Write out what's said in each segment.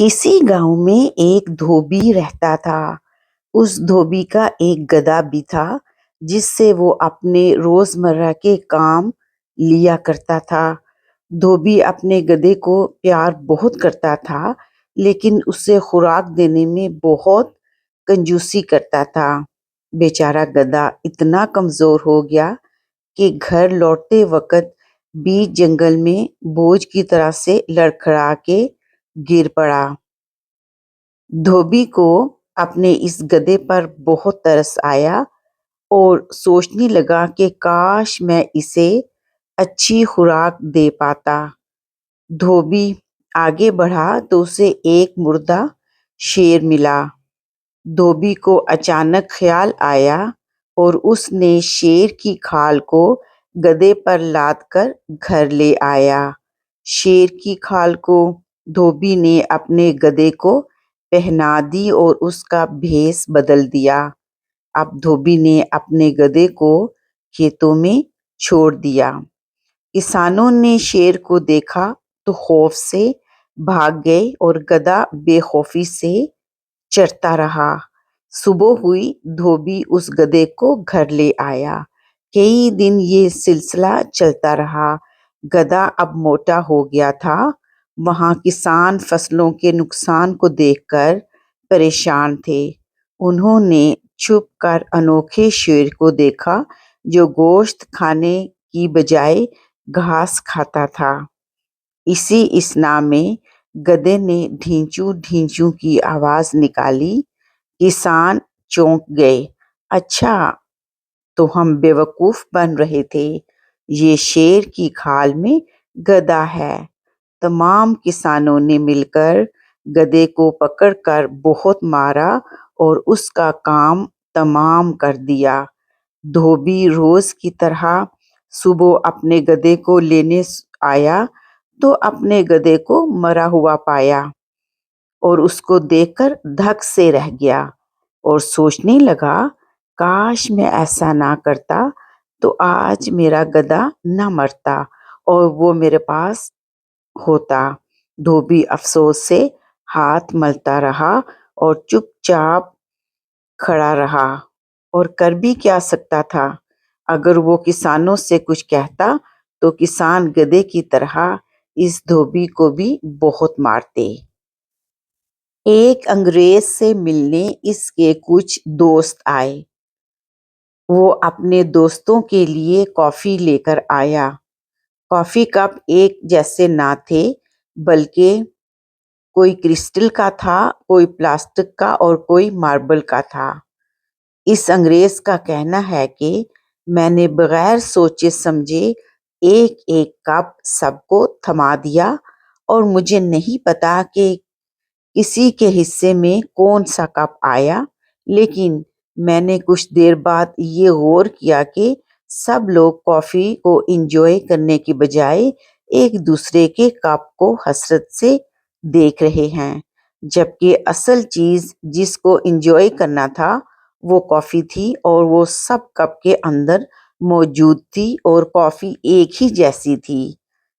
کسی گاؤں میں ایک دھوبی رہتا تھا۔ اس دھوبی کا ایک گدھا بھی تھا جس سے وہ اپنے روزمرہ کے کام لیا کرتا تھا۔ دھوبی اپنے گدھے کو پیار بہت کرتا تھا لیکن اسے خوراک دینے میں بہت کنجوسی کرتا تھا۔ بیچارہ گدھا اتنا کمزور ہو گیا کہ گھر لوٹتے وقت بیچ جنگل میں بوجھ کی طرح سے لڑکھڑا کے گر پڑا۔ دھوبی کو اپنے اس گدھے پر بہت ترس آیا اور سوچنے لگا کہ کاش میں اسے اچھی خوراک دے پاتا۔ دھوبی آگے بڑھا تو اسے ایک مردہ شیر ملا۔ دھوبی کو اچانک خیال آیا اور اس نے شیر کی کھال کو گدھے پر لاد کر گھر لے آیا۔ شیر کی کھال کو دھوبی نے اپنے گدھے کو پہنا دی اور اس کا بھیس بدل دیا۔ اب دھوبی نے اپنے گدھے کو کھیتوں میں چھوڑ دیا۔ کسانوں نے شیر کو دیکھا تو خوف سے بھاگ گئے اور گدھا بے خوفی سے چرتا رہا۔ صبح ہوئی، دھوبی اس گدھے کو گھر لے آیا۔ کئی دن یہ سلسلہ چلتا رہا۔ گدھا اب موٹا ہو گیا تھا۔ وہاں کسان فصلوں کے نقصان کو دیکھ کر پریشان تھے۔ انہوں نے چھپ کر انوکھے شیر کو دیکھا جو گوشت کھانے کی بجائے گھاس کھاتا تھا۔ اسی اثنا میں گدھے نے ڈھینچوں ڈھینچوں کی آواز نکالی۔ کسان چونک گئے۔ اچھا، تو ہم بیوقوف بن رہے تھے، یہ شیر کی کھال میں گدھا ہے۔ تمام کسانوں نے مل کر گدھے کو پکڑ کر بہت مارا اور اس کا کام تمام کر دیا۔ دھوبی روز کی طرح صبح اپنے گدھے کو لینے آیا تو اپنے گدھے کو مرا ہوا پایا اور اس کو دیکھ کر دھک سے رہ گیا اور سوچنے لگا کاش میں ایسا نہ کرتا تو آج میرا گدھا نہ مرتا اور وہ میرے پاس ہوتا۔ دھوبی افسوس سے ہاتھ ملتا رہا اور چپ چاپ کھڑا رہا، اور کر بھی کیا سکتا تھا؟ اگر وہ کسانوں سے کچھ کہتا تو کسان گدھے کی طرح اس دھوبی کو بھی بہت مارتے۔ ایک انگریز سے ملنے اس کے کچھ دوست آئے۔ وہ اپنے دوستوں کے لیے کافی لے کر آیا۔ کافی کپ ایک جیسے نہ تھے بلکہ کوئی کرسٹل کا تھا، کوئی پلاسٹک کا اور کوئی ماربل کا تھا۔ اس انگریز کا کہنا ہے کہ میں نے بغیر سوچے سمجھے ایک ایک کپ سب کو تھما دیا اور مجھے نہیں پتا کہ کسی کے حصے میں کون سا کپ آیا، لیکن میں نے کچھ دیر بعد یہ غور کیا کہ سب لوگ کافی کو انجوائے کرنے کی بجائے ایک دوسرے کے کپ کو حسرت سے دیکھ رہے ہیں، جبکہ اصل چیز جس کو انجوائے کرنا تھا وہ کافی تھی اور وہ سب کپ کے اندر موجود تھی اور کافی ایک ہی جیسی تھی۔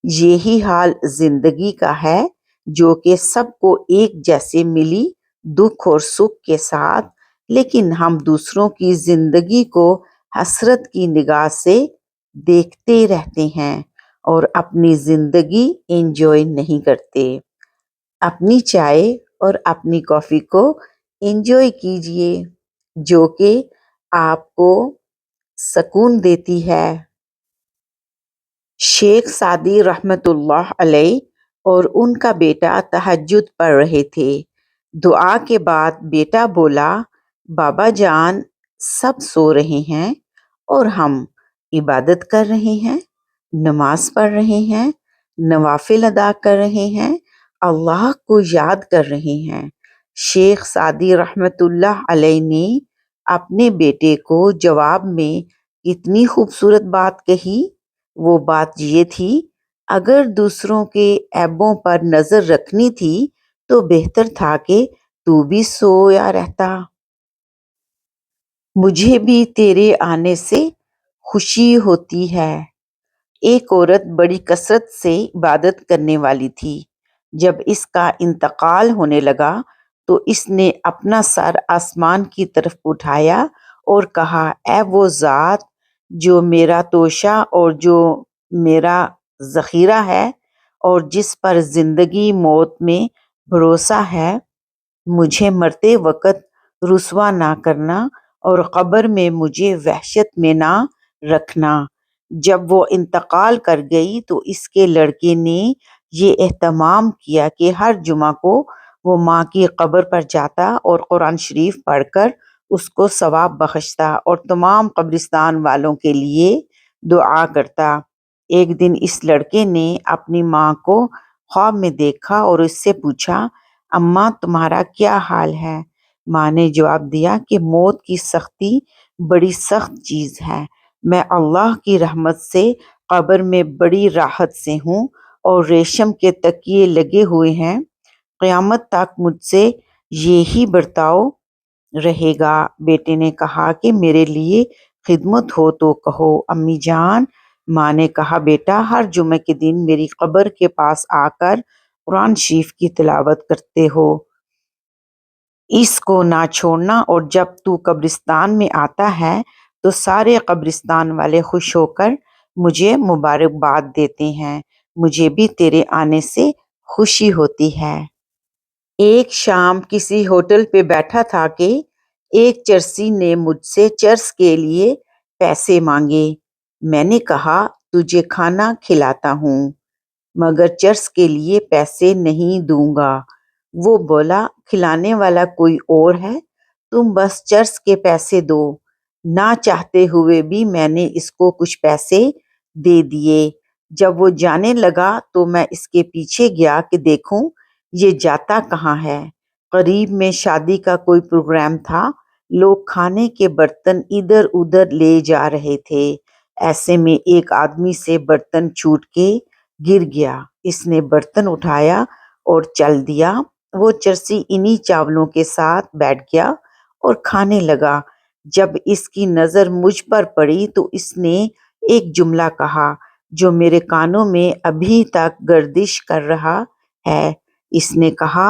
یہی حال زندگی کا ہے جو کہ سب کو ایک جیسے ملی دکھ اور سکھ کے ساتھ، لیکن ہم دوسروں کی زندگی کو حسرت کی نگاہ سے دیکھتے رہتے ہیں اور اپنی زندگی انجوائے نہیں کرتے۔ اپنی چائے اور اپنی کافی کو انجوائے کیجئے جو کہ آپ کو سکون دیتی ہے۔ شیخ سعدی رحمۃ اللہ علیہ اور ان کا بیٹا تہجد پڑھ رہے تھے۔ دعا کے بعد بیٹا بولا، بابا جان سب سو رہے ہیں اور ہم عبادت کر رہے ہیں، نماز پڑھ رہے ہیں، نوافل ادا کر رہے ہیں، اللہ کو یاد کر رہے ہیں۔ شیخ سعدی رحمۃ اللہ علیہ نے اپنے بیٹے کو جواب میں اتنی خوبصورت بات کہی۔ وہ بات یہ تھی، اگر دوسروں کے عیبوں پر نظر رکھنی تھی تو بہتر تھا کہ تو بھی سویا رہتا۔ مجھے بھی تیرے آنے سے خوشی ہوتی ہے۔ ایک عورت بڑی کثرت سے عبادت کرنے والی تھی۔ جب اس کا انتقال ہونے لگا تو اس نے اپنا سر آسمان کی طرف اٹھایا اور کہا، اے وہ ذات جو میرا توشہ اور جو میرا ذخیرہ ہے اور جس پر زندگی موت میں بھروسہ ہے، مجھے مرتے وقت رسوا نہ کرنا اور قبر میں مجھے وحشت میں نہ رکھنا۔ جب وہ انتقال کر گئی تو اس کے لڑکے نے یہ اہتمام کیا کہ ہر جمعہ کو وہ ماں کی قبر پر جاتا اور قرآن شریف پڑھ کر اس کو ثواب بخشتا اور تمام قبرستان والوں کے لیے دعا کرتا۔ ایک دن اس لڑکے نے اپنی ماں کو خواب میں دیکھا اور اس سے پوچھا، اماں تمہارا کیا حال ہے؟ ماں نے جواب دیا کہ موت کی سختی بڑی سخت چیز ہے، میں اللہ کی رحمت سے قبر میں بڑی راحت سے ہوں اور ریشم کے تکیے لگے ہوئے ہیں، قیامت تک مجھ سے یہی برتاؤ رہے گا۔ بیٹے نے کہا کہ میرے لیے خدمت ہو تو کہو امی جان۔ ماں نے کہا، بیٹا ہر جمعے کے دن میری قبر کے پاس آ کر قرآن شریف کی تلاوت کرتے ہو، اس کو نہ چھوڑنا، اور جب تو قبرستان میں آتا ہے تو سارے قبرستان والے خوش ہو کر مجھے مبارکباد دیتے ہیں، مجھے بھی تیرے آنے سے خوشی ہوتی ہے۔ ایک شام کسی ہوٹل پہ بیٹھا تھا کہ ایک چرسی نے مجھ سے چرس کے لیے پیسے مانگے۔ میں نے کہا، تجھے کھانا کھلاتا ہوں مگر چرس کے لیے پیسے نہیں دوں گا۔ وہ بولا، کھلانے والا کوئی اور ہے، تم بس چرس کے پیسے دو۔ نہ چاہتے ہوئے بھی میں نے اس کو کچھ پیسے دے دیے۔ جب وہ جانے لگا تو میں اس کے پیچھے گیا کہ دیکھوں یہ جاتا کہاں ہے۔ قریب میں شادی کا کوئی پروگرام تھا، لوگ کھانے کے برتن ادھر ادھر لے جا رہے تھے۔ ایسے میں ایک آدمی سے برتن چھوٹ کے گر گیا، اس نے برتن اٹھایا اور چل دیا۔ وہ چرسی انہی چاولوں کے ساتھ بیٹھ گیا اور کھانے لگا۔ جب اس کی نظر مجھ پر پڑی تو اس نے ایک جملہ کہا جو میرے کانوں میں ابھی تک گردش کر رہا ہے۔ اس نے کہا،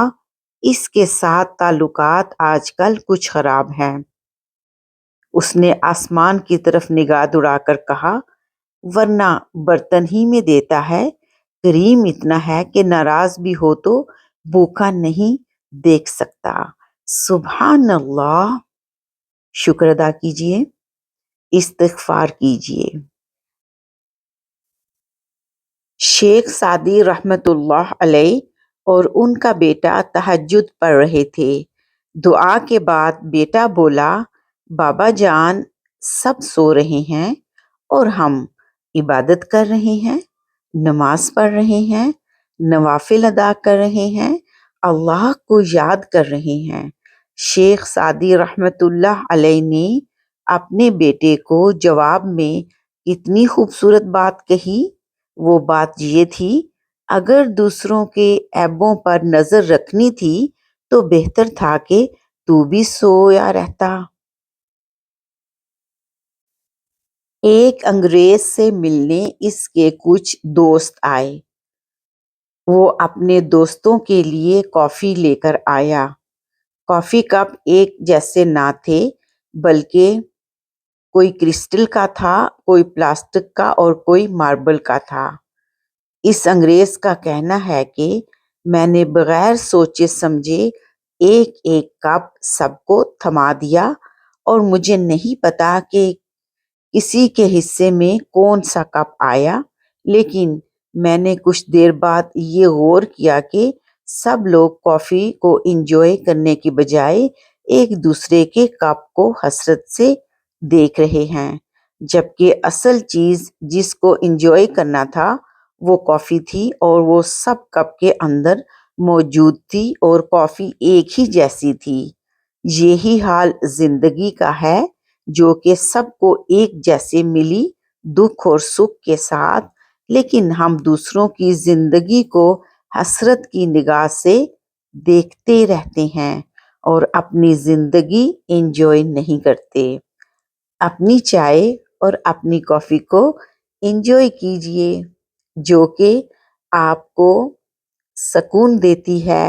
اس کے ساتھ تعلقات آج کل کچھ خراب ہیں۔ اس نے آسمان کی طرف نگاہ دوڑا کر کہا، ورنہ برتن ہی میں دیتا ہے، کریم اتنا ہے کہ ناراض بھی ہو تو بھوکا نہیں دیکھ سکتا۔ سبحان اللہ۔ شکر ادا کیجئے، استغفار کیجئے۔ شیخ سعدی رحمت اللہ علیہ اور ان کا بیٹا تہجد پڑھ رہے تھے۔ دعا کے بعد بیٹا بولا، بابا جان سب سو رہے ہیں اور ہم عبادت کر رہے ہیں، نماز پڑھ رہے ہیں، نوافل ادا کر رہے ہیں، اللہ کو یاد کر رہے ہیں۔ شیخ سعدی رحمت اللہ علیہ نے اپنے بیٹے کو جواب میں اتنی خوبصورت بات کہی۔ وہ بات یہ تھی، اگر دوسروں کے عیبوں پر نظر رکھنی تھی تو بہتر تھا کہ تو بھی سویا رہتا۔ ایک انگریز سے ملنے اس کے کچھ دوست آئے۔ وہ اپنے دوستوں کے لیے کافی لے کر آیا۔ کافی کپ ایک جیسے نہ تھے، بلکہ کوئی کرسٹل کا تھا، کوئی پلاسٹک کا اور کوئی ماربل کا تھا۔ اس انگریز کا کہنا ہے کہ میں نے بغیر سوچے سمجھے ایک ایک کپ سب کو تھما دیا اور مجھے نہیں پتا کہ کسی کے حصے میں کون سا کپ آیا، لیکن میں نے کچھ دیر بعد یہ غور کیا کہ سب لوگ کافی کو انجوائے کرنے کی بجائے ایک دوسرے کے کپ کو حسرت سے دیکھ رہے ہیں، جبکہ اصل چیز جس کو انجوائے کرنا تھا وہ کافی تھی اور وہ سب کپ کے اندر موجود تھی اور کافی ایک ہی جیسی تھی۔ یہی حال زندگی کا ہے جو کہ سب کو ایک جیسے ملی دکھ اور سکھ کے ساتھ، لیکن ہم دوسروں کی زندگی کو حسرت کی نگاہ سے دیکھتے رہتے ہیں اور اپنی زندگی انجوائے نہیں کرتے۔ اپنی چائے اور اپنی کافی کو انجوائے کیجئے جو کہ آپ کو سکون دیتی ہے۔